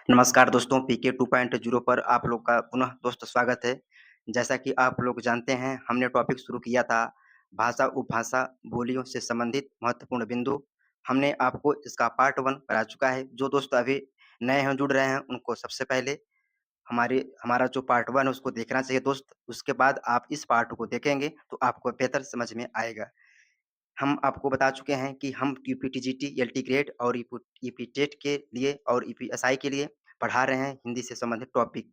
नमस्कार दोस्तों, पीके 2.0 पर आप लोग का पुनः दोस्त स्वागत है। जैसा कि आप लोग जानते हैं, हमने टॉपिक शुरू किया था भाषा, उपभाषा, बोलियों से संबंधित महत्वपूर्ण बिंदु। हमने आपको इसका पार्ट 1 करा चुका है। जो दोस्त अभी नए हैं, जुड़ रहे हैं, उनको सबसे पहले हमारा जो पार्ट 1 है उसको देखना चाहिए दोस्त। उसके बाद आप इस पार्ट को देखेंगे तो आपको बेहतर समझ में आएगा। हम आपको बता चुके हैं कि हम यूपीटीजीटी, एलटी ग्रेड और ईपीटेट के लिए और ईपीएसआई के लिए पढ़ा रहे हैं हिंदी से संबंधित टॉपिक।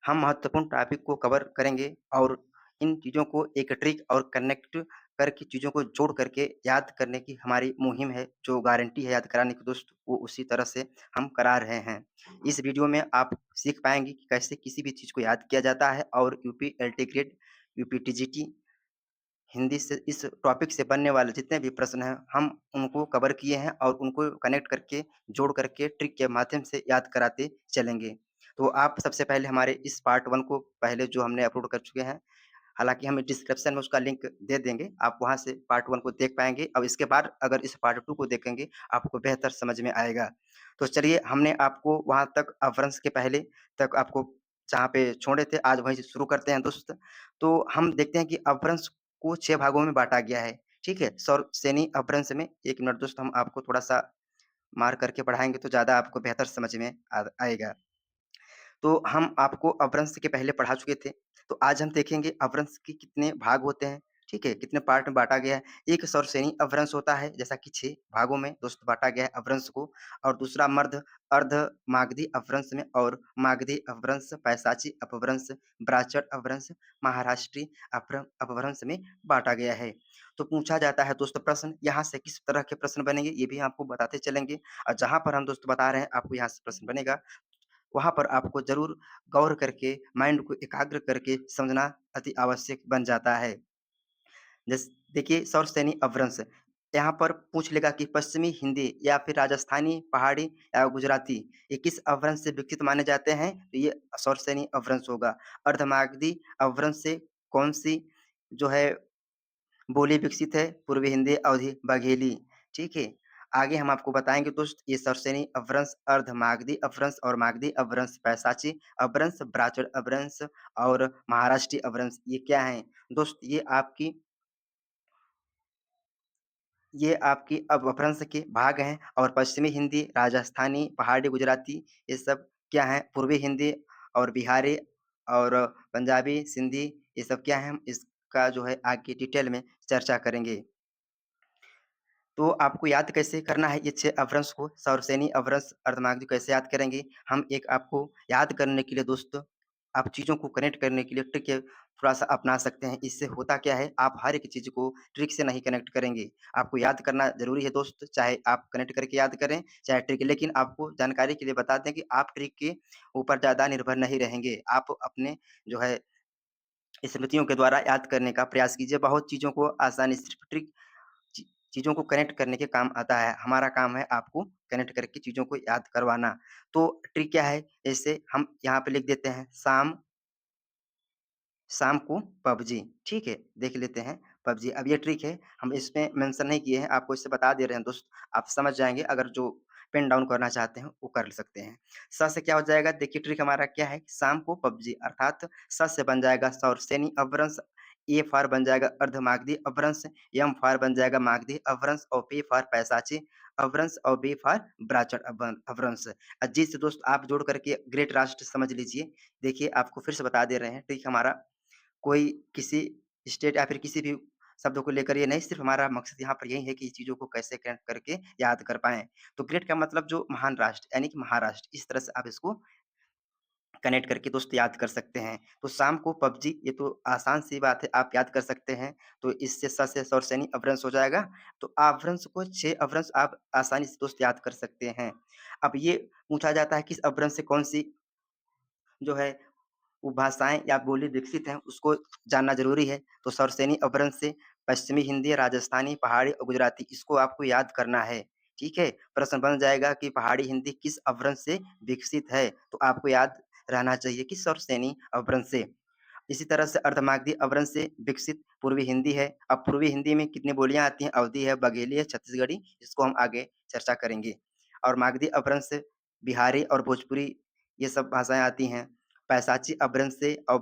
हम महत्वपूर्ण टॉपिक को कवर करेंगे और इन चीज़ों को एक ट्रिक और कनेक्ट करके चीज़ों को जोड़ करके याद करने की हमारी मुहिम है, जो गारंटी है याद कराने की दोस्त, वो उसी तरह से हम करा रहे हैं। इस वीडियो में आप सीख पाएँगे कि कैसे किसी भी चीज़ को याद किया जाता है और UP, LT grade, UPTGT Hindi से इस टॉपिक से बनने वाले जितने भी प्रश्न हैं, हम उनको कवर किए हैं और उनको कनेक्ट करके, जोड़ करके ट्रिक के माध्यम से याद कराते चलेंगे। तो आप सबसे पहले हमारे इस पार्ट 1 को पहले जो हमने अपलोड कर चुके हैं, हालाँकि हम डिस्क्रिप्शन में उसका लिंक दे देंगे, आप वहाँ से पार्ट 1 को देख पाएँगे और इसके बाद अगर इस पार्ट 2 को देखेंगे, आपको बेहतर समझ में आएगा। तो चलिए, हमने आपको वहाँ तक अपभ्रंश के पहले तक आपको जहाँ पे छोड़े थे, आज वहीं से शुरू करते हैं दोस्त। तो हम देखते हैं कि अपभ्रंश को 6 भागों में बाँटा गया है, ठीक है? सौर श्रेणी अपभ्रंश में 1 मिनट दोस्त, हम आपको थोड़ा-सा मार करके पढ़ाएँगे तो ज़्यादा आपको बेहतर समझ में आएगा। तो हम आपको अपभ्रंश के पहले पढ़ा चुके थे, तो आज हम देखेंगे अपभ्रंश के कितने भाग होते हैं, ठीक है? कितने पार्ट में बाँटा गया है। एक सौरश्रेणी अपभ्रंश होता है, जैसा कि 6 भागों में दोस्त बाँटा गया है अपभ्रंश को, और दूसरा अर्ध-मागधी अपभ्रंश में, और मागधी अपभ्रंश, पैशाची अपभ्रंश, ब्राह्मण अपभ्रंश, महाराष्ट्रीय अपभ्रंश में बाँटा गया है। तो पूछा जाता है दोस्त प्रश्न, यहाँ से किस तरह के प्रश्न बनेंगे, ये भी आपको बताते चलेंगे, और जहाँ पर हम दोस्त बता रहे हैं आपको यहाँ से प्रश्न बनेगा, वहाँ पर आपको ज़रूर गौर करके, माइंड को एकाग्र करके समझना अति आवश्यक बन जाता है। देखिए, सौर सैनी अपभ्रंश, यहाँ पर पूछ लेगा कि पश्चिमी हिंदी या फिर राजस्थानी, पहाड़ी या गुजराती, ये किस अपभ्रंश से विकसित माने जाते हैं? तो ये सौर सैनी अपभ्रंश होगा। अर्धमागधी अपभ्रंश से कौन-सी जो है बोली विकसित है? पूर्वी हिंदी, अवधी, बघेली, ठीक है? आगे हम आपको बताएँगे दोस्त, ये सरसेनी अपभ्रंश, अर्धमागधी अपभ्रंश और मागधी अपभ्रंश, पैशाची अपभ्रंश, ब्राह्मण अपभ्रंश और महाराष्ट्रीय अपभ्रंश, ये क्या हैं? दोस्त, ये आपकी अपभ्रंश के भाग हैं, और पश्चिमी हिंदी, राजस्थानी, पहाड़ी गुजराती, ये सब क्या हैं? पूर्वी हिंदी और बिहारी और पंजाबी, सिंधी, ये सब क्या हैं? हम इसका जो है आगे डिटेल में चर्चा करेंगे। तो आपको याद कैसे करना है ये 6 अपभ्रंश को? सौरसेनी अपभ्रंश, अर्धमागधी कैसे याद करेंगे? हम एक आपको याद करने के लिए दोस्त, आप चीज़ों को कनेक्ट करने के लिए ट्रिक थोड़ा-सा अपना सकते हैं। इससे होता क्या है, आप हर एक चीज़ को ट्रिक से नहीं कनेक्ट करेंगे। आपको याद करना ज़रूरी है दोस्त, चाहे आप कनेक्ट करके याद करें, चाहे ट्रिक, लेकिन आपको जानकारी के लिए बता दें कि आप ट्रिक के ऊपर ज़्यादा निर्भर नहीं रहेंगे। आप अपने जो है स्मृतियों के द्वारा याद करने का प्रयास कीजिए। बहुत चीज़ों को आसानी सिर्फ़ ट्रिक ची चीज़ों को कनेक्ट करने के काम आता है। हमारा काम है आपको कनेक्ट करके चीज़ों को याद करवाना। तो ट्रिक क्या है? जैसे हम यहाँ पे लिख देते हैं, शाम शाम को पबजी, ठीक है? देख लेते हैं पबजी। अब ये ट्रिक है, हम इसमें मेंशन नहीं किए हैं, आपको इससे बता दे रहे हैं दोस्त, आप समझ जाएँगे। अगर जो पेन डाउन करना चाहते हैं, वो कर सकते हैं। स से क्या हो जाएगा? देखिए ट्रिक हमारा क्या है, शाम को पबजी, अर्थात स से बन जाएगा सौरसेनी अपभ्रंश, ए फॉर बन जाएगा अर्धमागधी अपभ्रंश, एम फॉर बन जाएगा मागधी अपभ्रंश, और पी फॉर पैशाची अपभ्रंश, और बी फॉर ब्राह्मण अपभ्रंश। जी से दोस्त आप जोड़ करके ग्रेट राष्ट्र समझ लीजिए। देखिए, आपको फिर से बता दे रहे हैं, ट्रिक हमारा कोई किसी स्टेट या फिर किसी भी शब्द को लेकर ये नहीं, सिर्फ़ हमारा मकसद यहाँ पर यही है कि चीज़ों को कैसे कनेक्ट करके याद कर पाएँ। तो ग्रेट का मतलब जो महान राष्ट्र, यानी कि महाराष्ट्र, इस तरह से आप इसको कनेक्ट करके दोस्त याद कर सकते हैं। तो शाम को पबजी, ये तो आसान सी बात है, आप याद कर सकते हैं। तो इससे स से सौरसेनी अपभ्रंश हो जाएगा। तो अपभ्रंश को 6 अपभ्रंश आप आसानी से दोस्त याद कर सकते हैं। अब ये पूछा जाता है किस अपभ्रंश से कौन-सी जो है उपभाषाएँ या बोली विकसित हैं, उसको जानना ज़रूरी है। तो सरसेनी अपभ्रंश से पश्चिमी हिंदी, राजस्थानी, पहाड़ी और गुजराती, इसको आपको याद करना है, ठीक है? प्रश्न बन जाएगा कि पहाड़ी हिंदी किस अपभ्रंश से विकसित है? तो आपको याद रहना चाहिए कि सरसेनी अपभ्रंश से। इसी तरह से अर्धमागधी अपभ्रंश से विकसित पूर्वी हिंदी है। अब पूर्वी हिंदी में कितनी बोलियाँ आती हैं? अवधी है, बघेली है, छत्तीसगढ़ी, इसको हम आगे चर्चा करेंगे। और मागधी अपभ्रंश बिहारी और भोजपुरी ये सब भाषाएँ आती हैं। पैसाची अभ्रंश से और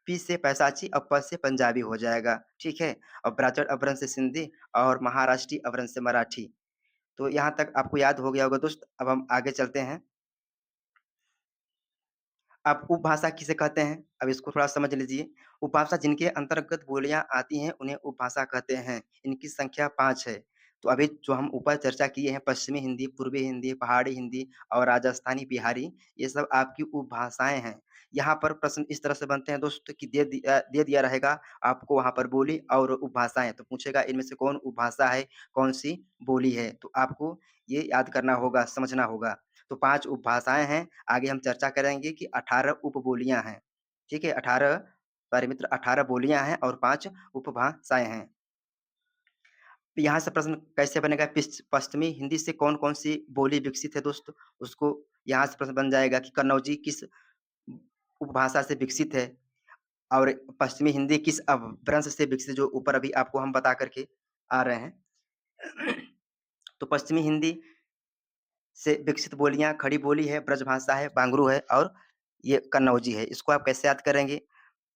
पी से पैसाची और प से पंजाबी हो जाएगा, ठीक है? और ब्राह्मण अभ्रंश से सिंधी और महाराष्ट्री अभ्रंश से मराठी। तो यहाँ तक आपको याद हो गया होगा दोस्त, अब हम आगे चलते हैं। अब उपभाषा किसे कहते हैं? अब इसको थोड़ा समझ लीजिए। उपभाषा जिनके अंतर्गत बोलियाँ आती हैं, उन्हें उपभाषा कहते हैं। इनकी संख्या 5 है। तो अभी जो हम ऊपर चर्चा किए हैं, पश्चिमी हिंदी, पूर्वी हिंदी, पहाड़ी हिंदी और राजस्थानी बिहारी, ये सब आपकी उपभाषाएँ हैं। यहाँ पर प्रश्न इस तरह से बनते हैं दोस्त कि दे दिया रहेगा आपको वहाँ पर बोली और उपभाषाएँ, तो पूछेगा इनमें से कौन उपभाषा है, कौन-सी बोली है? तो आपको ये याद करना होगा, समझना होगा। तो 5 उपभाषाएँ हैं। आगे हम चर्चा करेंगे कि 18 उपबोलियाँ हैं। ठीक है? 18 सॉरी मित्र 18 बोलियाँ हैं और 5 उपभाषाएँ हैं। तो यहाँ से प्रश्न कैसे बनेगा? पश्चिमी हिंदी से कौन-कौन सी बोली विकसित है दोस्त? उसको यहाँ से प्रश्न बन जाएगा कि कन्नौजी किस उपभाषा से विकसित है और पश्चिमी हिंदी किस अपभ्रंश से विकसित है, जो ऊपर अभी आपको हम बता कर के आ रहे हैं। तो पश्चिमी हिंदी से विकसित बोलियाँ खड़ी बोली है, ब्रजभाषा है, बांगरू है और ये कन्नौजी है। इसको आप कैसे याद करेंगे?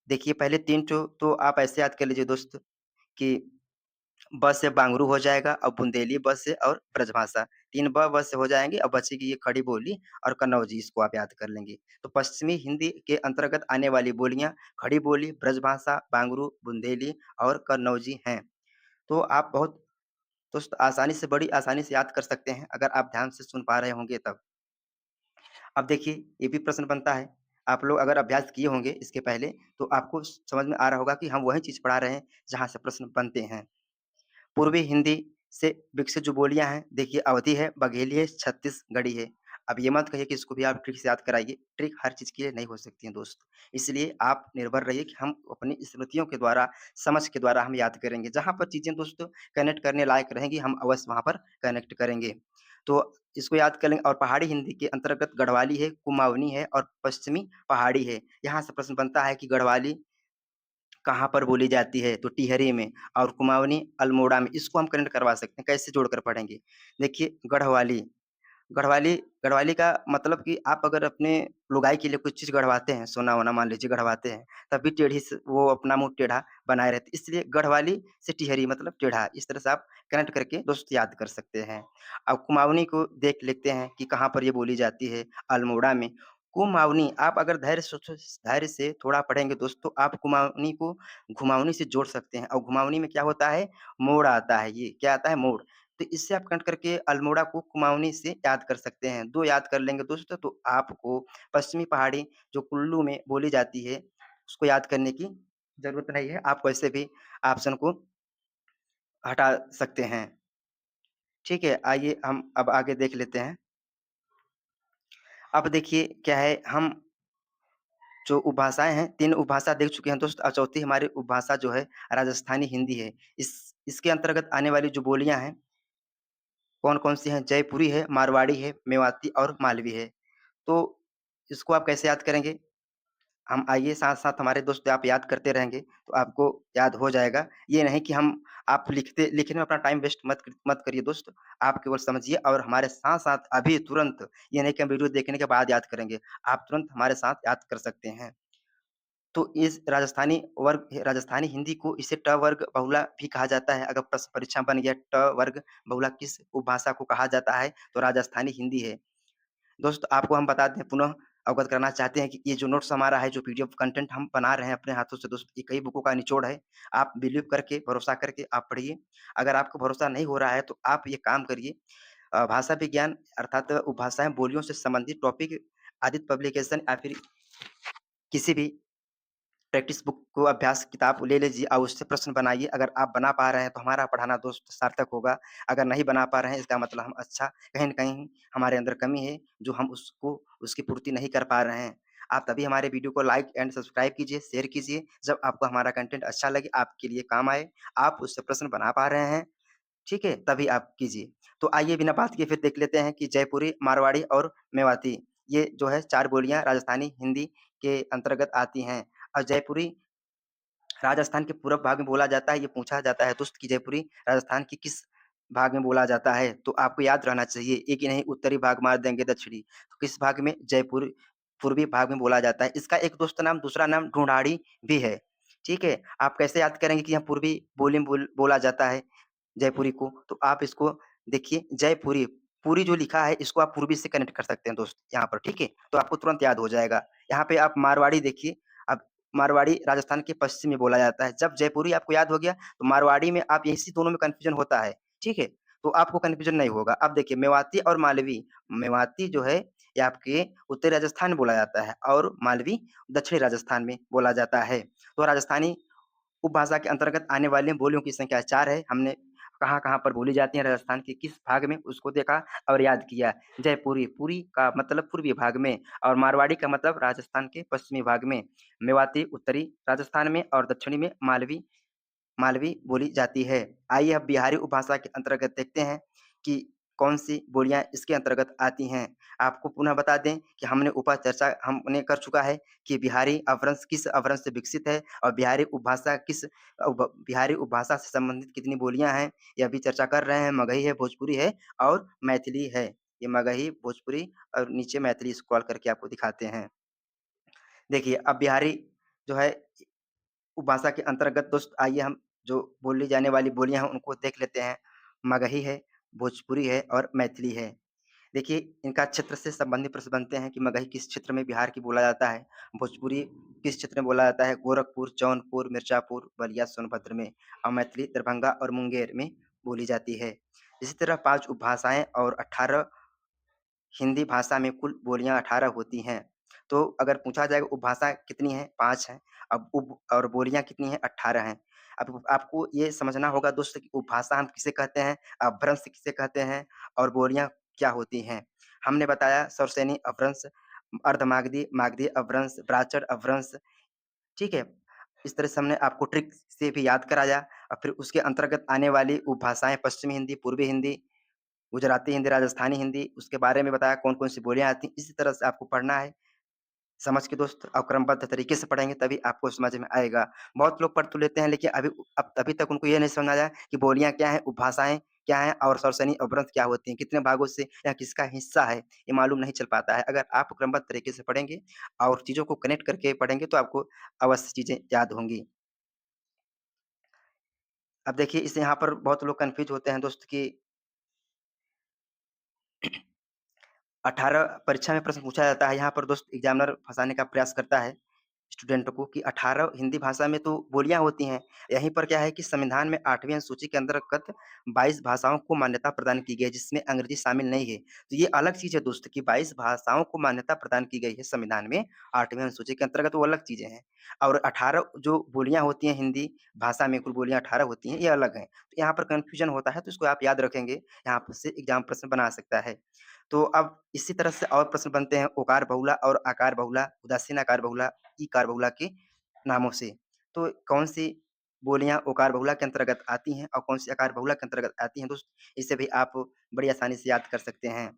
देखिए पहले 3 तो आप ऐसे याद कर लीजिए दोस्त कि ब से बांगरू हो जाएगा और बुंदेली ब से और ब्रजभाषा। 3 ब से हो जाएँगे और बचेगी ये खड़ी बोली और कन्नौजी, इसको आप याद कर लेंगे। तो पश्चिमी हिंदी के अंतर्गत आने वाली बोलियाँ खड़ी बोली, ब्रजभाषा, बांगरू, बुंदेली और कन्नौजी हैं। तो आप बहुत दोस्त आसानी से बड़ी आसानी से याद कर सकते हैं, अगर आप ध्यान से सुन पा रहे होंगे तब। अब देखिए, ये भी प्रश्न बनता है, आप लोग अगर अभ्यास किए होंगे इसके पहले, तो आपको समझ में आ रहा होगा कि हम वही चीज़ पढ़ा रहे हैं, जहाँ से प्रश्न बनते हैं। पूर्वी हिंदी से विकसित जो बोलियाँ हैं, देखिए अवधी है, बघेली है, छत्तीसगढ़ी है। अब ये मत कहिए कि इसको भी आप ट्रिक से याद कराइए, ट्रिक हर चीज़ के लिए नहीं हो सकती है दोस्त। इसलिए आप निर्भर रहिए कि हम अपनी स्मृतियों के द्वारा, समझ के द्वारा हम याद करेंगे। जहाँ पर चीज़ें दोस्त कनेक्ट करने लायक रहेंगी, हम अवश्य वहाँ पर कनेक्ट करेंगे। तो इसको याद कर लेंगे और पहाड़ी हिंदी के अंतर्गत गढ़वाली है, कुमाऊनी है और पश्चिमी पहाड़ी है। यहाँ से प्रश्न बनता है कि गढ़वाली कहाँ पर बोली जाती है? तो टिहरी में और कुमाऊनी अल्मोड़ा में। इसको हम कनेक्ट करवा सकते हैं, कैसे जोड़कर पढ़ेंगे? देखिए गढ़वाली, गढ़वाली गढ़वाली का मतलब कि आप अगर अपने लुगाई के लिए कुछ चीज़ गढ़वाते हैं, सोना-वोना मान लीजिए गढ़वाते हैं, तब भी टेढ़ी से वो अपना मुँह टेढ़ा बनाए रहती है। इसलिए गढ़वाली से टिहरी मतलब टेढ़ा, इस तरह से आप कनेक्ट करके दोस्त याद कर सकते हैं। अब कुमाऊनी को देख लेते हैं कि कहाँ पर ये बोली जाती है, अल्मोड़ा में। कुमाऊनी आप अगर धैर्य से थोड़ा पढ़ेंगे दोस्त, तो आप कुमाऊनी को घुमाऊनी से जोड़ सकते हैं और घुमाऊनी में क्या होता है? मोड़ आता है ये, क्या आता है? मोड़। तो इससे आप कनेक्ट करके अल्मोड़ा को कुमाऊनी से याद कर सकते हैं। 2 याद कर लेंगे दोस्तों, तो आपको पश्चिमी पहाड़ी जो कुल्लू में बोली जाती है, उसको याद करने की ज़रूरत नहीं है। आप वैसे भी ऑप्शन को हटा सकते हैं। ठीक है, आइए हम अब आगे देख लेते हैं। अब देखिए क्या है, हम जो उपभाषाएँ हैं, 3 उपभाषा देख चुके हैं दोस्त और चौथी हमारी उपभाषा जो है राजस्थानी हिंदी है। इस इसके अंतर्गत आने वाली जो बोलियाँ हैं, कौन-कौन सी हैं? जयपुरी है, मारवाड़ी है, मेवाती और मालवी है। तो इसको आप कैसे याद करेंगे? हम आइए साथ-साथ हमारे दोस्त आप याद करते रहेंगे, तो आपको याद हो जाएगा। ये नहीं कि हम आप लिखने में अपना टाइम वेस्ट मत करिए दोस्त। आप केवल समझिए और हमारे साथ-साथ अभी तुरंत, ये नहीं कि हम वीडियो देखने के बाद याद करेंगे। आप तुरंत हमारे साथ याद कर सकते हैं। तो इस राजस्थानी हिंदी को इसे ट वर्ग बहुला भी कहा जाता है। अगर प्रश्न परीक्षा बन गया ट वर्ग बहुला किस उपभाषा को कहा जाता है? तो राजस्थानी हिंदी है। दोस्त आपको हम बता दें पुनः अवगत करना चाहते हैं कि ये जो नोट्स हमारा है, जो पीडीएफ कंटेंट हम बना रहे हैं अपने हाथों से दोस्त, ये कई बुकों का निचोड़ है। आप बिलीव करके, भरोसा करके आप पढ़िए। अगर आपको भरोसा नहीं हो रहा है तो आप ये काम करिए, भाषा विज्ञान अर्थात उपभाषाएँ, बोलियों से संबंधित टॉपिक आदित्य पब्लिकेशन या फिर किसी भी प्रैक्टिस बुक को अभ्यास किताब ले लीजिए और उससे प्रश्न बनाइए। अगर आप बना पा रहे हैं तो हमारा पढ़ाना दोस्त सार्थक होगा। अगर नहीं बना पा रहे हैं इसका मतलब हम अच्छा कहीं न कहीं हमारे अंदर कमी है जो हम उसको उसकी पूर्ति नहीं कर पा रहे हैं। आप तभी हमारे वीडियो को लाइक एंड सब्सक्राइब कीजिए, शेयर कीजिए जब आपको हमारा कंटेंट अच्छा लगे, आपके लिए काम आए, आप उससे प्रश्न बना पा रहे हैं, ठीक है? तभी आप कीजिए। तो आइए बिना बात किए फिर देख लेते हैं कि जयपुरी, मारवाड़ी और मेवाती ये जो है 4 बोलियाँ राजस्थानी हिंदी के अंतर्गत आती हैं। और जयपुरी राजस्थान के पूरब भाग में बोला जाता है, ये पूछा जाता है दोस्त कि जयपुरी राजस्थान की किस भाग में बोला जाता है, तो आपको याद रहना चाहिए, एक ही नहीं उत्तरी भाग मार देंगे दक्षिणी, तो किस भाग में? जयपुर पूर्वी भाग में बोला जाता है। इसका एक दोस्त नाम दूसरा नाम ढूंढाड़ी भी है, ठीक है? आप कैसे याद करेंगे कि यहाँ पूर्वी बोली में बोला जाता है जयपुरी को? तो आप इसको देखिए जयपुरी, पुरी जो लिखा है इसको आप पूर्वी से कनेक्ट कर सकते हैं दोस्त यहाँ पर, ठीक है? तो आपको तुरंत याद हो जाएगा। यहाँ पे आप मारवाड़ी देखिए, अब मारवाड़ी राजस्थान के पश्चिम में बोला जाता है। जब जयपुरी आपको याद हो गया, तो मारवाड़ी में आप इसी दोनों में कन्फ्यूजन होता है, ठीक है? तो आपको कन्फ्यूजन नहीं होगा। अब देखिए मेवाती और मालवी, मेवाती जो है ये आपके उत्तरी राजस्थान में बोला जाता है और मालवी दक्षिणी राजस्थान में बोला जाता है। तो राजस्थानी उपभाषा के अंतर्गत आने वाली बोलियों की संख्या 4 है। हमने कहाँ-कहाँ पर बोली जाती है राजस्थान के किस भाग में उसको देखा और याद किया। जयपुरी, पुरी का मतलब पूर्वी भाग में और मारवाड़ी का मतलब राजस्थान के पश्चिमी भाग में। मेवाती उत्तरी राजस्थान में और दक्षिणी में मालवी मालवी बोली जाती है। आइए अब बिहारी उपभाषा के अंतर्गत देखते हैं कि कौन-सी बोलियाँ इसके अंतर्गत आती हैं। आपको पुनः बता दें कि हमने ऊपर चर्चा हमने कर चुका है कि बिहारी अपभ्रंश किस अपभ्रंश से विकसित है और बिहारी उपभाषा बिहारी उपभाषा से संबंधित कितनी बोलियाँ हैं, यह भी चर्चा कर रहे हैं। मगही है, भोजपुरी है और मैथिली है। ये मगही, भोजपुरी और नीचे मैथिली स्क्रॉल करके आपको दिखाते हैं। देखिए, अब बिहारी जो है उपभाषा के अंतर्गत दोस्त आइए हम जो बोली जाने वाली बोलियाँ हैं उनको देख लेते हैं। मगही है, भोजपुरी है और मैथिली है। देखिए इनका क्षेत्र से संबंधित प्रश्न बनते हैं कि मगही किस क्षेत्र में बिहार की बोला जाता है? भोजपुरी किस क्षेत्र में बोला जाता है? गोरखपुर, जौनपुर, मिर्ज़ापुर, बलिया, सोनभद्र में और मैथिली दरभंगा और मुंगेर में बोली जाती है। इसी तरह 5 उपभाषाएँ और 18 हिंदी भाषा में कुल बोलियाँ 18 होती हैं। तो अगर पूछा जाएगा उपभाषा कितनी है? 5 हैं। अब उप और बोलियाँ कितनी हैं? 18 हैं। अब आपको ये समझना होगा दोस्त कि उपभाषा हम किसे कहते हैं, अपभ्रंश किसे कहते हैं और बोलियाँ क्या होती हैं? हमने बताया सर्वश्रेणी अपभ्रंश, अर्धमागधी, मागधी अपभ्रंश, प्राचर अपभ्रंश, ठीक है? इस तरह से हमने आपको ट्रिक से भी याद कराया और फिर उसके अंतर्गत आने वाली उपभाषाएँ पश्चिमी हिंदी, पूर्वी हिंदी, गुजराती हिंदी, राजस्थानी हिंदी, उसके बारे में बताया कौन-कौन सी बोलियाँ आती हैं। इसी तरह से आपको पढ़ना है, समझ के दोस्त और क्रमबद्ध तरीके से पढ़ेंगे तभी आपको समझ में आएगा। बहुत लोग पढ़ तो लेते हैं लेकिन अभी तक उनको ये नहीं समझ आया कि बोलियाँ क्या हैं, उपभाषाएँ क्या हैं और सौरसैनी अपभ्रंश क्या होती हैं, कितने भागों से या किसका हिस्सा है, ये मालूम नहीं चल पाता है। अगर आप क्रमबद्ध तरीके से पढ़ेंगे और चीज़ों को कनेक्ट करके पढ़ेंगे तो आपको अवश्य चीज़ें याद होंगी। अब देखिए इससे यहाँ पर बहुत लोग कन्फ्यूज़ होते हैं दोस्त कि 18 परीक्षा में प्रश्न पूछा जाता है, यहाँ पर दोस्त एग्ज़ामिनर फँसाने का प्रयास करता है स्टूडेंट को कि 18 हिंदी भाषा में तो बोलियाँ होती हैं। यहीं पर क्या है कि संविधान में 8वीं अनुसूची के अंतर्गत 22 भाषाओं को मान्यता प्रदान की गई है, जिसमें अंग्रेज़ी शामिल नहीं है। तो ये अलग चीज़ है दोस्त कि 22 भाषाओं को मान्यता प्रदान की गई है संविधान में 8वीं अनुसूची के अंतर्गत, वो अलग चीज़ें हैं। और 18 जो बोलियाँ होती हैं हिंदी भाषा में कुल बोलियाँ 18 होती हैं, ये अलग हैं। तो यहाँ पर कन्फ्यूज़न होता है, तो इसको आप याद रखेंगे, यहाँ पर से एग्ज़ाम प्रश्न बना सकता है। तो अब इसी तरह से और प्रश्न बनते हैं ओकार बहुला और आकार बहुला, उदासीन आकार बहुला, ईकार बहुला के नामों से। तो कौन-सी बोलियाँ ओकार बहुला के अंतर्गत आती हैं और कौन-सी आकार बहुला के अंतर्गत आती हैं दोस्त, इसे भी आप बड़ी आसानी से याद कर सकते हैं।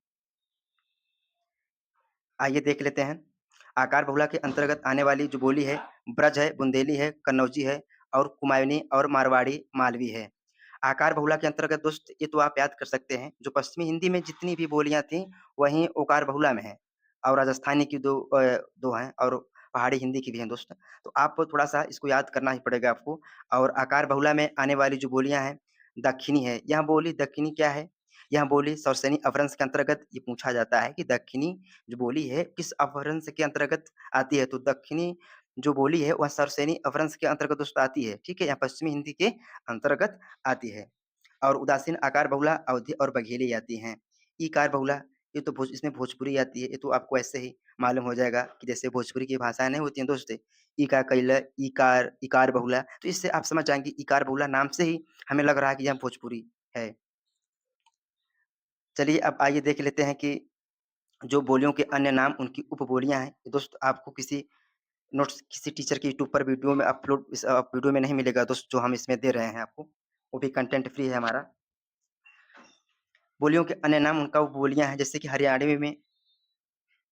आइए देख लेते हैं। आकार बहुला के अंतर्गत आने वाली जो बोली है, ब्रज है, बुंदेली है, कन्नौजी है और कुमायूनी और मारवाड़ी, मालवी है। आकार बहुला के अंतर्गत दोस्त ये तो आप याद कर सकते हैं, जो पश्चिमी हिंदी में जितनी भी बोलियाँ थीं, वहीं ओकार बहुला में हैं और राजस्थानी की 2 हैं और पहाड़ी हिंदी की भी हैं दोस्त। तो आप थोड़ा-सा इसको याद करना ही पड़ेगा आपको और आकार बहुला में आने वाली जो बोलियाँ हैं, दक्षिणी है। यह बोली दक्षिणी क्या है? यह बोली सौरसेनी अपभ्रंश के अंतर्गत ये पूछा जाता है कि दक्षिणी जो बोली है, किस अपभ्रंश के अंतर्गत आती है? तो दक्षिणी जो बोली है, वह सरसैनी अपभ्रंश के अंतर्गत दोस्त आती है, ठीक है? या पश्चिमी हिंदी के अंतर्गत आती है। और उदासीन आकार बहुला, अवधी और बघेली आती हैं। ईकार बहुला, ये तो इसमें भोजपुरी आती है, ये तो आपको ऐसे ही मालूम हो जाएगा कि जैसे भोजपुरी की भाषाएँ नहीं होती हैं दोस्त, ईका कइला, ईकार, इकार बहुला, तो इससे आप समझ जाएँगे इकार बहुला नाम से ही हमें लग रहा है कि यह भोजपुरी है। चलिए अब आइए देख लेते हैं कि जो बोलियों के अन्य नाम उनकी उपबोलियाँ हैं। दोस्त आपको किसी नोट्स किसी टीचर के यूट्यूब पर वीडियो में वीडियो में नहीं मिलेगा दोस्त जो हम इसमें दे रहे हैं आपको। वो भी कंटेंट फ्री है हमारा। बोलियों के अन्य नाम उनका उपबोलियाँ हैं जैसे कि हरियाणवी में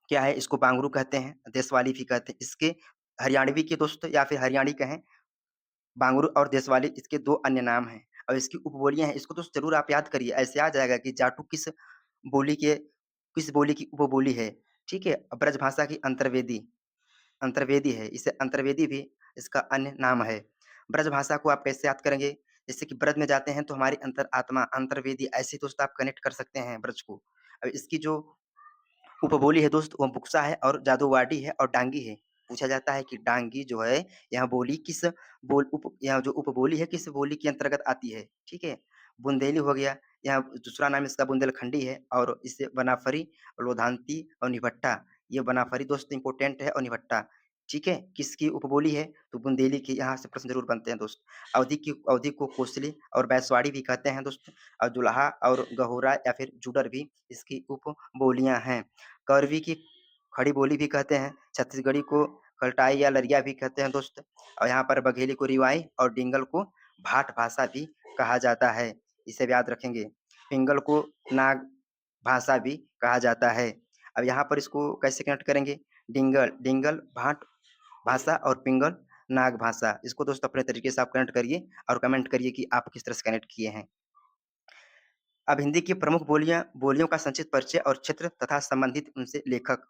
क्या है इसको बांगरू कहते हैं, देशवाली भी कहते हैं। इसके हरियाणवी के दोस्त या फिर हरियाणी कहें, बांगरू और देशवाली इसके 2 अन्य नाम हैं। और इसकी उपबोलियाँ हैं, इसको तो ज़रूर आप याद करिए। ऐसे आ जाएगा कि जाटू बोली के किस बोली की उपबोली है, ठीक है? ब्रज भाषा की अंतर्वेदी अंतर्वेदी है, इसे अंतर्वेदी भी इसका अन्य नाम है। ब्रज भाषा को आप कैसे याद करेंगे? जैसे कि ब्रज में जाते हैं तो हमारी अंतरात्मा, अंतर्वेदी ऐसे दोस्त आप कनेक्ट कर सकते हैं ब्रज को। अब इसकी जो उपबोली है दोस्त वो बुक्सा है और जादूवाडी है और डांगी है। पूछा जाता है कि डांगी जो है यह बोली किस यह जो उपबोली है किस बोली के अंतर्गत आती है, ठीक है? बुंदेली हो गया, यह दूसरा नाम इसका बुंदेलखंडी है और इससे बनाफरी, लोधांती और निभट्टा, ये बनाफरी दोस्त इम्पोर्टेंट है और निभट्टा, ठीक है? किसकी उपबोली है? तो बुंदेली की, यहाँ से प्रश्न ज़रूर बनते हैं दोस्त। अवधी को कोसली और बैसवाड़ी भी कहते हैं दोस्त और जुलाहा और गहोरा या फिर जुडर भी इसकी उपबोलियाँ हैं। करवी की खड़ी बोली भी कहते हैं, छत्तीसगढ़ी को कल्टाई या लरिया भी कहते हैं दोस्त और यहाँ पर बघेली को रिवाई और डिंगल को भाट भाषा भी कहा जाता है, इसे भी याद रखेंगे। पिंगल को नाग भाषा भी कहा जाता है। अब यहाँ पर इसको कैसे कनेक्ट करेंगे? डिंगल डिंगल भाट भाषा और पिंगल नाग भाषा, इसको दोस्त अपने तरीके से आप कनेक्ट करिए और कमेंट करिए कि आप किस तरह से कनेक्ट किए हैं। अब हिंदी की प्रमुख बोलियों का संक्षिप्त परिचय और क्षेत्र तथा संबंधित उनसे लेखक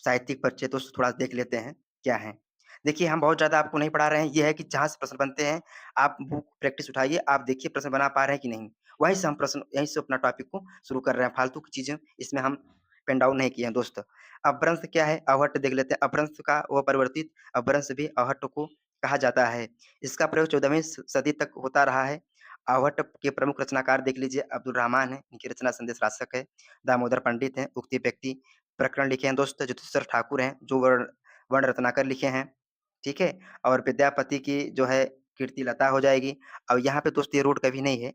साहित्यिक परिचय तो थोड़ा देख लेते हैं, क्या है? देखिए, हम बहुत ज़्यादा आपको नहीं पढ़ा रहे हैं, ये है कि जहाँ से प्रश्न बनते हैं, आप बुक प्रैक्टिस उठाइए, आप देखिए प्रश्न बना पा रहे हैं कि नहीं। वहीं से हम प्रश्न यहीं से अपना टॉपिक को शुरू कर रहे हैं, फालतू की चीज़ें इसमें हम पेन डाउन नहीं किए हैं दोस्त। अपभ्रंश क्या है? अवहट्ट देख लेते हैं। अपभ्रंश का व परिवर्तित अपभ्रंश भी अवहट्ट को कहा जाता है। इसका प्रयोग 14वीं सदी तक होता रहा है। अवहट्ट के प्रमुख रचनाकार देख लीजिए, अब्दुल रहमान है, इनकी रचना संदेश राशक है। दामोदर पंडित हैं, उक्ति व्यक्ति प्रकरण लिखे हैं दोस्त, ज्योतिषर ठाकुर हैं, जो वर्ण रत्नाकर लिखे हैं, ठीक है? और विद्यापति की जो है कीर्तिलता हो जाएगी। और यहाँ पे दोस्त ये रोड कवि नहीं है,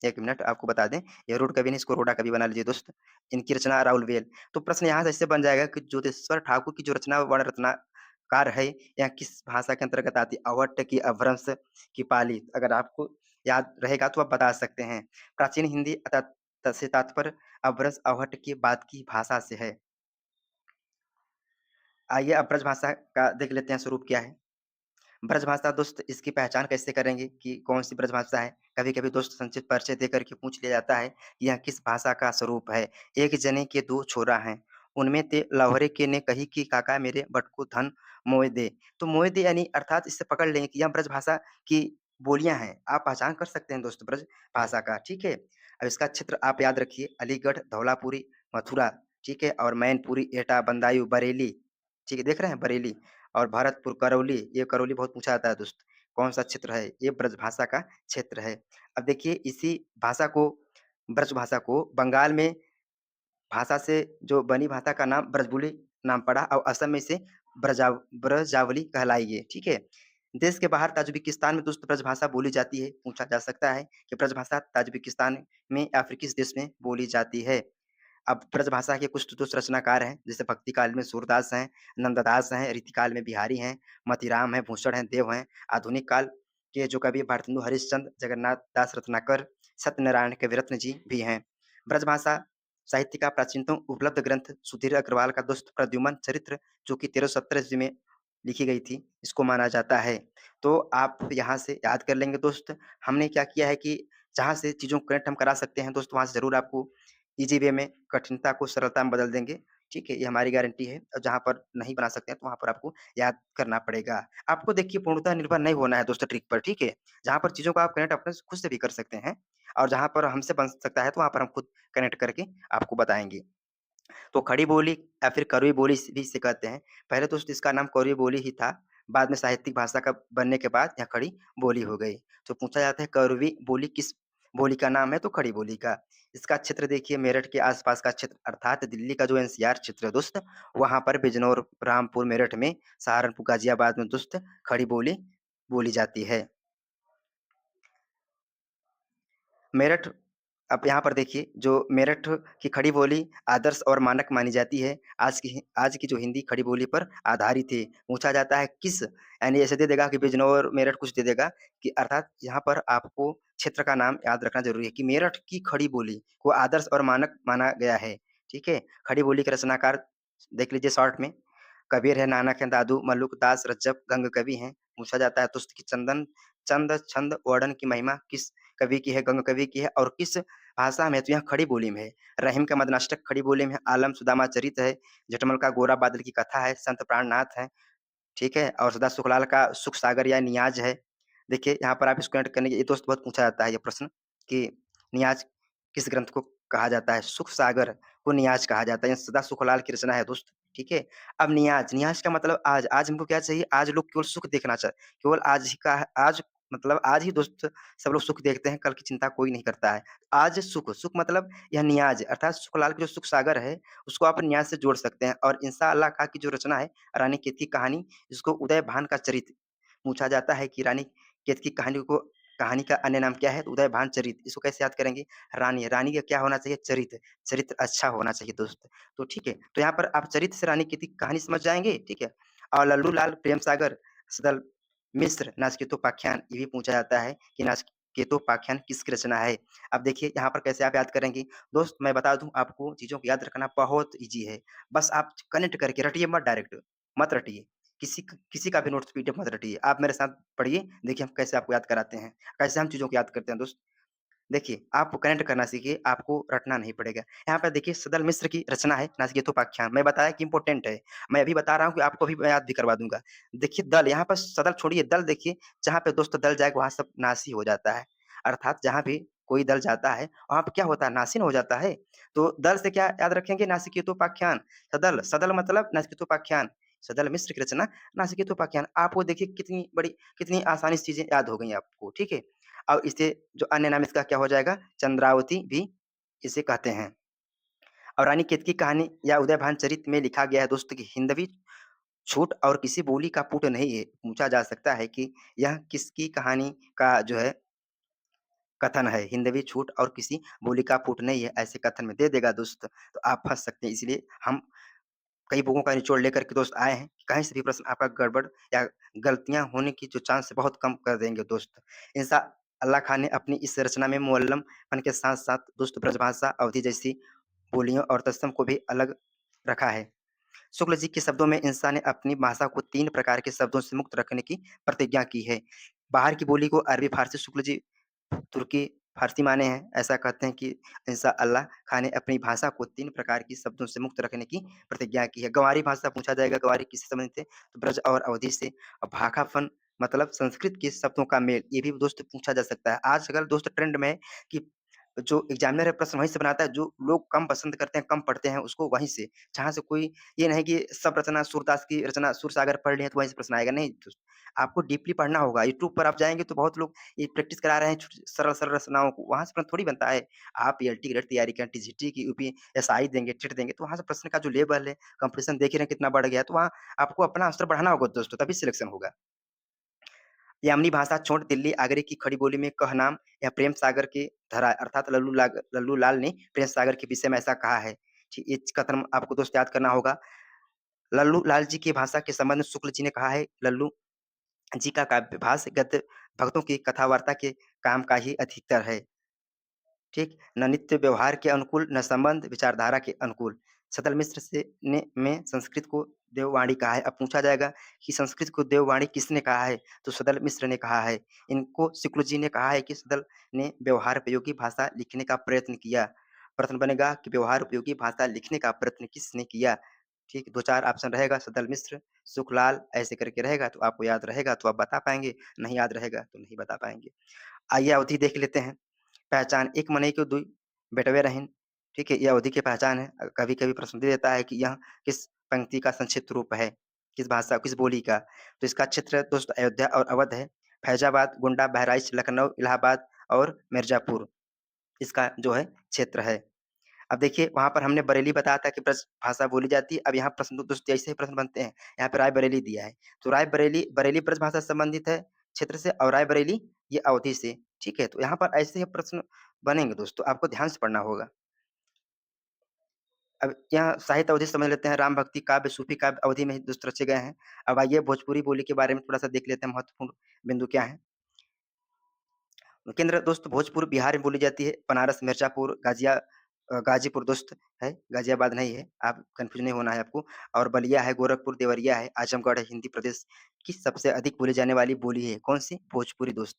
1 मिनट आपको बता दें, ये रोड कवि नहीं, इसको रोडा कवि बना लीजिए दोस्त। इनकी रचना राउल वेल। तो प्रश्न यहाँ से ऐसे बन जाएगा कि ज्योतिषवर ठाकुर की जो रचना वर्ण रत्नाकार है, यह किस भाषा के अंतर्गत आती है? अवट्ट की, अपभ्रंश की पाली। अगर आपको याद रहेगा तो आप बता सकते हैं। प्राचीन हिंदी से तात्पर्य अपभ्रंश अवहट्ट की बाद की भाषा से है। आइए अब ब्रजभाषा का देख लेते हैं स्वरूप क्या है। ब्रजभाषा दोस्त इसकी पहचान कैसे करेंगे कि कौन-सी ब्रजभाषा है? कभी-कभी दोस्त संक्षिप्त परिचय देकर के पूछ लिया जाता है कि यह किस भाषा का स्वरूप है। एक जने के 2 छोरा हैं, उनमें ते लवरे के ने कही कि काका मेरे बट को धन मोय दे। तो मोय दे यानी अर्थात इससे पकड़ लेंगे कि यह ब्रजभाषा की बोलियाँ हैं। आप पहचान कर सकते हैं दोस्त ब्रज भाषा का, ठीक है? अब इसका क्षेत्र आप याद रखिए, अलीगढ़, धौलापुरी, मथुरा, ठीक है? और मैनपुरी, एटा, बदायूं, बरेली, ठीक है? देख रहे हैं बरेली और भरतपुर, करौली, ये करौली बहुत पूछा जाता है दोस्त, कौन-सा क्षेत्र है? ये ब्रजभाषा का क्षेत्र है। अब देखिए इसी भाषा को ब्रजभाषा को बंगाल में भाषा से जो बनी भाषा का नाम ब्रजबुली नाम पड़ा और असम में इसे ब्रजावली कहलाई है, ठीक है? देश के बाहर ताजिकिस्तान में दोस्त ब्रजभाषा बोली जाती है। पूछा जा सकता है कि ब्रजभाषा ताजिकिस्तान में या फिर किस देश में बोली जाती है? अब ब्रजभाषा के कुछ तो रचनाकार हैं, जैसे भक्ति काल में सूरदास हैं, नंददास हैं, रीतिकाल में बिहारी हैं, मतीराम हैं, भूषण हैं, देव हैं। आधुनिक काल के जो कवि भारतेंदु हरिश्चंद्र, जगन्नाथ दास रत्नाकर, सत्यनारायण कविरत्न जी भी हैं। ब्रजभाषा साहित्य का प्राचीनतम उपलब्ध ग्रंथ सुधीर अग्रवाल का दोस्त प्रद्युमन चरित्र, जो कि 1317 ईस्वी में लिखी गई थी, इसको माना जाता है। तो आप यहाँ से याद कर लेंगे दोस्त। हमने क्या किया है कि जहाँ से चीज़ों को कनेक्ट हम करा सकते हैं दोस्त, वहाँ से ज़रूर आपको ईज़ी वे में कठिनता को सरलता में बदल देंगे, ठीक है? ये हमारी गारंटी है और जहाँ पर नहीं बना सकते हैं, तो वहाँ पर आपको याद करना पड़ेगा। आपको देखिए पूर्णतः निर्भर नहीं होना है दोस्तों ट्रिक पर, ठीक है? जहाँ पर चीज़ों को आप कनेक्ट अपने खुद से भी कर सकते हैं और जहाँ पर हमसे बन सकता है, तो वहाँ पर हम खुद कनेक्ट करके आपको बताएँगे। तो खड़ी बोली या फिर करुई बोली भी इसे कहते हैं। पहले तो इसका नाम करुई बोली ही था, बाद में साहित्यिक भाषा का बनने के बाद यह खड़ी बोली हो गई। तो पूछा जाता है करुई बोली किस बोली का नाम है? तो खड़ी बोली का। इसका क्षेत्र देखिए मेरठ के आस-पास का क्षेत्र अर्थात दिल्ली का जो एनसीआर क्षेत्र है दोस्त, वहाँ पर बिजनौर, रामपुर, मेरठ में, सहारनपुर, गाजियाबाद में दोस्त खड़ी बोली बोली जाती है। मेरठ आप यहाँ पर देखिए जो मेरठ की खड़ी बोली आदर्श और मानक मानी जाती है। आज की जो हिंदी खड़ी बोली पर आधारित है। पूछा जाता है किस यानी ऐसे दे देगा कि बिजनौर, मेरठ कुछ दे देगा कि अर्थात यहाँ पर आपको क्षेत्र का नाम याद रखना ज़रूरी है कि मेरठ की खड़ी बोली को आदर्श और मानक माना गया है। ठीक है? खड़ी बोली के रचनाकार देख लीजिए शॉर्ट में, कबीर है, नानक है, दादू, मल्लुक दास, रज्जब, गंग कवि हैं। पूछा जाता है तुस्त की चंद, छंद, वर्णन की महिमा किस कवि की है, गंग कवि की है और किस भाषा में है? तो यहाँ खड़ी बोली में है। रहीम का मदनाष्टक खड़ी बोली में है, आलम सुदामा चरित है, झटमल का गोरा बादल की कथा है, संत प्राणनाथ है, ठीक है? और सदा सुखलाल का सुख सागर या नियाज़ है। देखिए यहाँ पर आप इसको ऐड करने ये दोस्त बहुत पूछा जाता है ये प्रश्न कि नियाज़ किस ग्रंथ को कहा जाता है? सुख सागर को नियाज़ कहा जाता है। ये सदा सुखलाल की रचना है दोस्त, ठीक है? अब नियाज़, नियाज़ का मतलब आज, आज हमको क्या चाहिए? आज लोग केवल सुख देखना केवल आज ही का आज मतलब आज ही दोस्त सब लोग सुख देखते हैं, कल की चिंता कोई नहीं करता है। आज सुख, सुख मतलब यह नियाज़ अर्थात सुखलाल की जो सुख सागर है, उसको आप नियाज़ से जोड़ सकते हैं और इंसा अल्लाह खां की जो रचना है, रानी केत की कहानी, जिसको उदय भान का चरित्र पूछा जाता है कि रानी केत की कहानी का अन्य नाम क्या है? तो उदय भान चरित। इसको कैसे याद करेंगे? रानी, रानी का क्या होना चाहिए? चरित्र, चरित्र अच्छा होना चाहिए दोस्त। तो ठीक है, तो यहाँ पर आप चरित्र से रानी केत की कहानी समझ जाएँगे, ठीक है? और लल्लू लाल प्रेम सागर सदल मिस्र नाचकेतोपाख्यान ये भी पूछा जाता है कि नाचकेतोपाख्यान किसकी रचना है? अब देखिए यहाँ पर कैसे आप याद करेंगे? दोस्त मैं बता दूँ आपको चीज़ों को याद रखना बहुत ईज़ी है। बस आप कनेक्ट करके रटिए मत डायरेक्ट, मत रटिए। किसी का भी नोट्स पीडीएफ मत रटिए। आप मेरे साथ पढ़िए, देखिए हम कैसे आपको याद कराते हैं, कैसे हम चीज़ों को याद करते हैं दोस्त। देखिए, आप कनेक्ट करना सीखिए, आपको रटना नहीं पड़ेगा। यहाँ पे देखिए सदल मिश्र की रचना है नाचिकेतोपाख्यान। मैं बताया कि इम्पोर्टेंट है। मैं अभी बता रहा हूँ कि आपको भी मैं याद भी करवा दूँगा। देखिए दल, यहाँ पर सदल छोड़िए, दल देखिए, जहाँ पे दोस्त दल जाएगा वहाँ सब नासी हो जाता है। अर्थात जहाँ भी कोई दल जाता है, वहाँ पे क्या होता है? नासीन हो जाता है। तो दल से क्या याद रखेंगे? नाचिकेतोपाख्यान। सदल, सदल मतलब नाचिकेतोपाख्यान। सदल मिश्र की रचना नाचिकेतोपाख्यान। आपको देखिए कितनी आसानी से चीज़ें याद हो गई आपको, ठीक है? और इसे जो अन्य नाम इसका क्या हो जाएगा? चंद्रावती भी इसे कहते हैं। और रानी केतकी कहानी या उदयभान चरित में लिखा गया है दोस्तों कि हिंदवी छूट और किसी बोली का पुट नहीं है। पूछा जा सकता है कि यह किसकी कहानी का जो है कथन है? हिंदवी छूट और किसी बोली का पुट नहीं है, ऐसे कथन में दे देगा दोस्त, तो आप फँस सकते हैं। इसलिए हम कई बुकों का निचोड़ लेकर के दोस्त आए हैं, कहीं से भी प्रश्न आपका गड़बड़ या गलतियाँ होने की जो चांस है बहुत कम कर देंगे दोस्त। इंसा अल्लाह खान ने अपनी इस रचना में मुअल्लम-पन के साथ-साथ दोस्त ब्रजभाषा, अवधी जैसी बोलियों और तत्सम को भी अलग रखा है। शुक्ल जी के शब्दों में इंसान ने अपनी भाषा को 3 प्रकार के शब्दों से मुक्त रखने की प्रतिज्ञा की है। बाहर की बोली को अरबी, फारसी शुक्ल जी तुर्की, फारसी माने हैं। ऐसा कहते हैं कि इंसा अल्लाह खान ने अपनी भाषा को 3 प्रकार की शब्दों से मुक्त रखने की प्रतिज्ञा की है। गँवारी भाषा पूछा जाएगा, गँवारी किससे संबंधित है? तो ब्रज और अवधि से। और भाखापन मतलब संस्कृत के शब्दों का मेल, ये भी दोस्त पूछा जा सकता है। आजकल दोस्त ट्रेंड में है कि जो एग्ज़ामिनर है प्रश्न वहीं से बनाता है, जो लोग कम पसंद करते हैं, कम पढ़ते हैं, उसको वहीं से। जहाँ से कोई ये नहीं कि सब रचना सूरदास की रचना सूरसागर पढ़ लिए तो वहीं से प्रश्न आएगा, नहीं दोस्त। आपको डीपली पढ़ना होगा। यूट्यूब पर आप जाएँगे तो बहुत लोग ये प्रैक्टिस करा रहे हैं सरल-सरल रचनाओं को, वहाँ से प्रश्न थोड़ी बनता है। आप पीएलटी ग्रेड तैयारी करें, टीजीटी की, यूपी एसआई देंगे, टेट देंगे, तो वहाँ से प्रश्न का जो लेवल है, कॉम्पिटिशन देख ही रहे हैं कितना बढ़ गया है, तो वहाँ आपको अपना स्तर बढ़ाना होगा दोस्तों, तभी सिलेक्शन होगा। यामिनी भाषा छोड़ दिल्ली आगरे की खड़ी बोली में कह नाम या प्रेम सागर की धरा है, अर्थात लल्लू लाल ने प्रेम सागर के विषय में ऐसा कहा है। ये कथन आपको दोस्त याद करना होगा। लल्लू लाल जी की भाषा के संबंध में शुक्ल जी ने कहा है, लल्लू जी का काव्य भाष्य गद्य भक्तों की कथा वार्ता के काम का ही अधिकतर है। ठीक? न नित्य व्यवहार के अनुकूल, न संबंध विचारधारा के अनुकूल। सदल मिश्र से ने में संस्कृत को देववाणी कहा है। अब पूछा जाएगा कि संस्कृत को देववाणी किसने कहा है? तो सदल मिश्र ने कहा है। इनको शुक्ल जी ने कहा है कि सदल ने व्यवहार उपयोगी भाषा लिखने का प्रयत्न किया। प्रश्न बनेगा कि व्यवहार उपयोगी भाषा लिखने का प्रयत्न किसने किया? ठीक, 2-4 ऑप्शन रहेगा, सदल मिश्र, सुखलाल ऐसे करके रहेगा, तो आपको याद रहेगा तो आप बता पाएँगे, नहीं याद रहेगा तो नहीं बता पाएँगे। आइए अवधि देख लेते हैं। पहचान, एक मनई को दुई बेटवे रहिन, ठीक है? ये अवधि की पहचान है। कभी-कभी प्रश्न दे देता है कि यह किस पंक्ति का संक्षिप्त रूप है? किस भाषा, किस बोली का? तो इसका क्षेत्र दोस्त अयोध्या और अवध है। फैज़ाबाद, गोंडा, बहराइच, लखनऊ, इलाहाबाद और मिर्ज़ापुर इसका जो है क्षेत्र है। अब देखिए वहाँ पर हमने बरेली बताया था कि ब्रज भाषा बोली जाती है। अब यहाँ प्रश्न दोस्त ऐसे ही प्रश्न बनते हैं। यहाँ पे रायबरेली दिया है। तो रायबरेली बरेली ब्रज भाषा से संबंधित है क्षेत्र से और रायबरेली ये अवधि से, ठीक है? तो यहाँ पर ऐसे ही प्रश्न बनेंगे दोस्तों, आपको ध्यान से पढ़ना होगा। अब यहाँ साहित्य अवधि समझ लेते हैं, राम भक्ति काव्य, सूफी काव्य अवधि में ही दोस्त रचे गए हैं। अब आइए भोजपुरी बोली के बारे में थोड़ा-सा देख लेते हैं, महत्वपूर्ण बिंदु क्या हैं? केंद्र दोस्त भोजपुर बिहार में बोली जाती है, बनारस, मिर्ज़ापुर, गाज़ीपुर दोस्त है, गाज़ियाबाद नहीं है, आप कन्फ्यूज़ नहीं होना है आपको। और बलिया है, गोरखपुर, देवरिया है, आजमगढ़ है, हिंदी प्रदेश की सबसे अधिक बोली जाने वाली बोली है, कौन-सी? भोजपुरी दोस्त।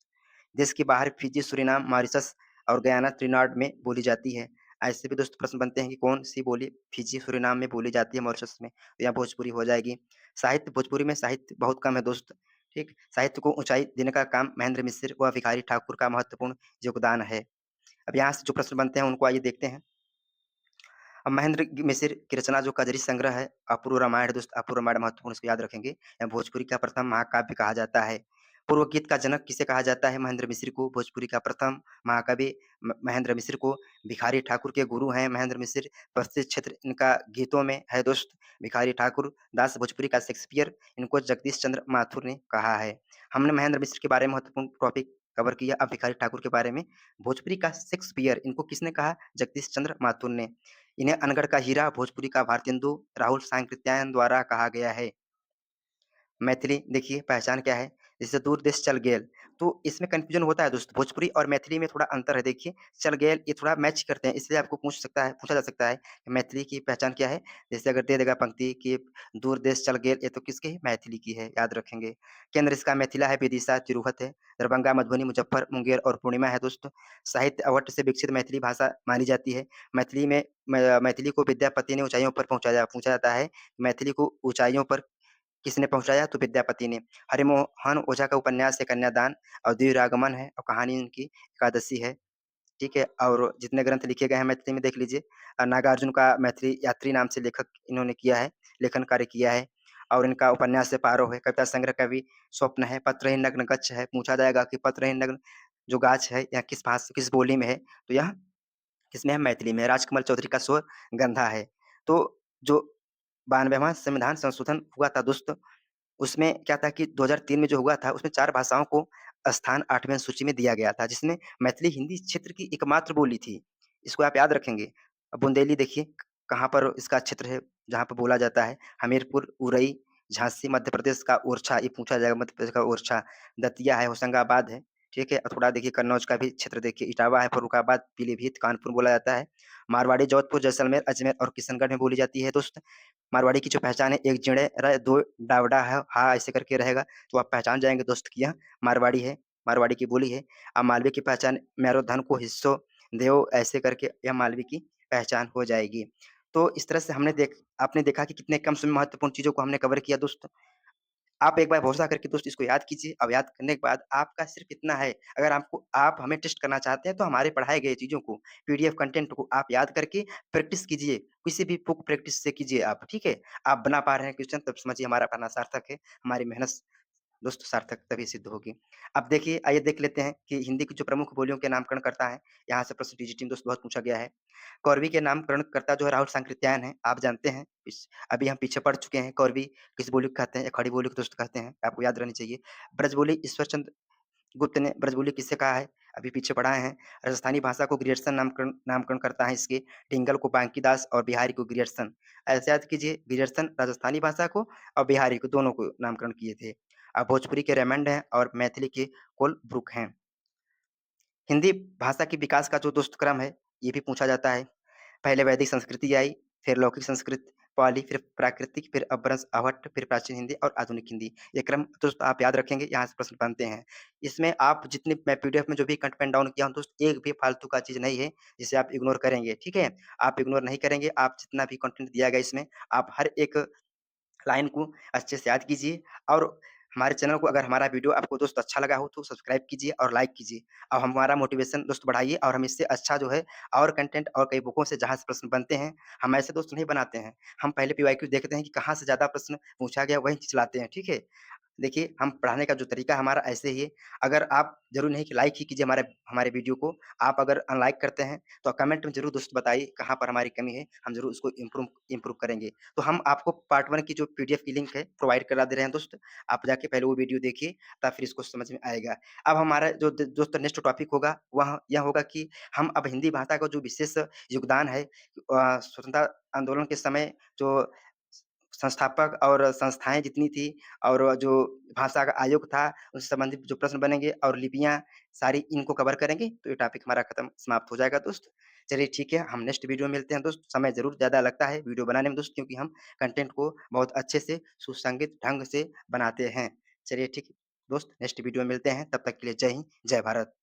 देश के बाहर फिजी, सूरीनाम, मॉरिशस और गयाना, त्रिनिदाद में बोली जाती है। ऐसे भी दोस्त प्रश्न बनते हैं कि कौन-सी बोली फिजी, सूरीनाम में बोली जाती है, मॉरिशस में? तो यहाँ भोजपुरी हो जाएगी। साहित्य भोजपुरी में साहित्य बहुत कम है दोस्त, ठीक? साहित्य को ऊँचाई देने का काम महेंद्र मिश्र व भिखारी ठाकुर का महत्वपूर्ण योगदान है। अब यहाँ से जो प्रश्न बनते हैं उनको आइए देखते हैं। अब महेंद्र मिश्र की रचना जो कजरी संग्रह है, अपूर्व रामायण है दोस्त, अपूर्व रामायण महत्वपूर्ण इसको याद रखेंगे। भोजपुरी का प्रथम महाकाव्य कहा जाता है। पूर्व गीत का जनक किसे कहा जाता है? महेंद्र मिश्र को। भोजपुरी का प्रथम महाकवि महेंद्र मिश्र को। भिखारी ठाकुर के गुरु हैं महेंद्र मिश्र। प्रसिद्ध क्षेत्र इनका गीतों में है दोस्त। भिखारी ठाकुर दास भोजपुरी का शेक्सपियर, इनको जगदीश चंद्र माथुर ने कहा है। हमने महेंद्र मिश्र के बारे में महत्वपूर्ण टॉपिक कवर किया। अब भिखारी ठाकुर के बारे में, भोजपुरी का शेक्सपियर इनको किसने कहा? जगदीश चंद्र माथुर ने। इन्हें अनगढ़ का हीरा, भोजपुरी का भारतेंदु राहुल सांकृत्यायन द्वारा कहा गया है। मैथिली देखिए पहचान क्या है? जैसे दूर देश चल गेल, तो इसमें कन्फ्यूजन होता है दोस्त, भोजपुरी और मैथिली में थोड़ा अंतर है देखिए। चल गेल ये थोड़ा मैच करते हैं, इसलिए आपको पूछा जा सकता है कि मैथिली की पहचान क्या है? जैसे अगर दे देगा पंक्ति कि दूर देश चल गेल, ये तो किसकी है? मैथिली की है, याद रखेंगे। केंद्र इसका मिथिला है, विदिशा, तिरहुत है, दरभंगा, मधुबनी, मुजफ्फर, मुंगेर और पूर्णिमा है दोस्त। साहित्य अवध से विकसित मैथिली भाषा मानी जाती है। मैथिली में मैथिली को विद्यापति ने ऊँचाइयों पर पहुँचाया, पूछा जाता है, मैथिली को ऊँचाइयों पर किसने पहुँचाया? तो विद्यापति ने। हरिमोहन ओझा का उपन्यास है कन्यादान और द्विरागमन है और कहानी उनकी एकादशी है, ठीक है? और जितने ग्रंथ लिखे गए हैं मैथिली में देख लीजिए। नागार्जुन का मैथिली यात्री नाम से लेखक इन्होंने किया है, लेखन कार्य किया है और इनका उपन्यास है पारो है, कविता संग्रह कवि स्वप्न है, पत्रहीन नग्न गच्छ है। पूछा जाएगा कि पत्रहीन नग्न जो गाछ है यह किस बोली में है? तो यह किसमें है? मैथिली में। राजकमल चौधरी का स्वर गंधा है। तो जो 92वां संविधान संशोधन हुआ था दोस्त, उसमें क्या था कि 2003 में जो हुआ था, उसमें 4 भाषाओं को स्थान 8वें सूची में दिया गया था, जिसमें मैथिली हिंदी क्षेत्र की एकमात्र बोली थी। इसको आप याद रखेंगे। अब बुंदेली देखिए कहाँ पर इसका क्षेत्र है, जहाँ पे बोला जाता है, हमीरपुर, उरई, झांसी, मध्य प्रदेश का ओरछा, ये पूछा जाएगा मध्य प्रदेश का ओरछा, दतिया है, होशंगाबाद है, ठीक है? और थोड़ा देखिए कन्नौज का भी क्षेत्र देखिए, इटावा है, फर्रुखाबाद, पीलीभीत, कानपुर बोला जाता है। मारवाड़ी, जोधपुर, जैसलमेर, अजमेर और किशनगढ़ में बोली जाती है दोस्त। मारवाड़ी की जो पहचान है, एक जिणे र, दो डावडा है, हा ऐसे करके रहेगा, तो आप पहचान जाएँगे दोस्त कि यह मारवाड़ी है, मारवाड़ी की बोली है। अब मालवे की पहचान मेरो धन को हिस्सों देओ ऐसे करके यह मालवे की पहचान हो जाएगी। तो इस तरह से आपने देखा कि कितने कम समय में महत्वपूर्ण चीज़ों को हमने कवर किया दोस्त। आप एक बार भरोसा करके दोस्त इसको याद कीजिए, अब याद करने के बाद आपका सिर्फ़ इतना है, अगर आप हमें टेस्ट करना चाहते हैं तो हमारे पढ़ाए गए चीज़ों को, पीडीएफ कंटेंट को आप याद करके प्रैक्टिस कीजिए, किसी भी बुक प्रैक्टिस से कीजिए आप, ठीक है? आप बना पा रहे हैं क्वेश्चन तब समझिए हमारा पढ़ना सार्थक है, हमारी मेहनत दोस्त सार्थक तभी सिद्ध होगी। अब देखिए आइए देख लेते हैं कि हिंदी की जो प्रमुख बोलियों के नामकरण करता है, यहाँ से प्रश्न टीजीटी में दोस्त बहुत पूछा गया है। कौरवी के नामकरणकर्ता जो है राहुल सांकृत्यायन हैं, आप जानते हैं। अभी हम पीछे पढ़ चुके हैं कौरवी किस बोली को कहते हैं या खड़ी बोली को दोस्त कहते हैं, आपको याद रहनी चाहिए। ब्रजबोली ईश्वर चंद्र गुप्त ने ब्रजबोली किससे कहा है? अभी पीछे पढ़ाए हैं। राजस्थानी भाषा को ग्रियर्सन नामकरण करता है इसके, ढिंगल को बांकीदास और बिहारी को ग्रियर्सन। ऐसे याद कीजिए, ग्रियर्सन राजस्थानी भाषा को और बिहारी को, दोनों को नामकरण किए थे। भोजपुरी के रेमंड हैं और मैथिली के कोलब्रुक हैं। हिंदी भाषा के विकास का जो दोस्त क्रम है, ये भी पूछा जाता है। पहले वैदिक संस्कृति आई, फिर लौकिक संस्कृत, पाली, फिर प्राकृतिक, फिर अपभ्रंश, अवट, फिर प्राचीन हिंदी और आधुनिक हिंदी। ये क्रम दोस्त आप याद रखेंगे, यहाँ से प्रश्न बनते हैं। इसमें आप जितने मैं पीडीएफ में जो भी कंटेंट डाउन किया हूँ दोस्त, एक भी फालतू का चीज़ नहीं है, जिसे आप इग्नोर करेंगे, ठीक है? आप इग्नोर नहीं करेंगे, आप जितना भी कंटेंट दिया गया इसमें, आप हर एक लाइन को अच्छे से याद कीजिए और हमारे चैनल को, अगर हमारा वीडियो आपको दोस्त अच्छा लगा हो तो सब्सक्राइब कीजिए और लाइक कीजिए और हमारा मोटिवेशन दोस्त बढ़ाइए और हम इससे अच्छा जो है और कंटेंट और कई बुकों से जहाँ से प्रश्न बनते हैं, हम ऐसे दोस्त नहीं बनाते हैं। हम पहले पीवाईक्यू देखते हैं कि कहाँ से ज़्यादा प्रश्न पूछा गया, वही चीज़ लाते हैं, ठीक है? देखिए, हम पढ़ाने का जो तरीका हमारा ऐसे ही है, अगर आप ज़रूरी नहीं कि लाइक ही कीजिए हमारे हमारे वीडियो को, आप अगर अनलाइक करते हैं, तो कमेंट में ज़रूर दोस्त बताइए कहाँ पर हमारी कमी है, हम ज़रूर उसको इम्प्रूव इम्प्रूव करेंगे। तो हम आपको पार्ट 1 की जो पीडीएफ की लिंक है, प्रोवाइड करा दे रहे हैं दोस्त, आप जाके पहले वो वीडियो देखिए, तब फिर इसको समझ में आएगा। अब हमारा जो दोस्त नेक्स्ट टॉपिक होगा, वह यह होगा कि हम अब हिंदी भाषा का जो विशेष योगदान है स्वतंत्रता आंदोलन के समय जो संस्थापक और संस्थाएँ जितनी थी और जो भाषा का आयोग था, उससे संबंधित जो प्रश्न बनेंगे और लिपियाँ सारी इनको कवर करेंगे, तो ये टॉपिक हमारा खत्म समाप्त हो जाएगा दोस्त। चलिए ठीक है, हम नेक्स्ट वीडियो में मिलते हैं दोस्त। समय ज़रूर ज़्यादा लगता है वीडियो बनाने में दोस्त, क्योंकि हम कंटेंट को बहुत अच्छे से सुसंगत ढंग से बनाते हैं। चलिए ठीक दोस्त नेक्स्ट वीडियो में मिलते हैं, तब तक के लिए जय हिंद, जय भारत।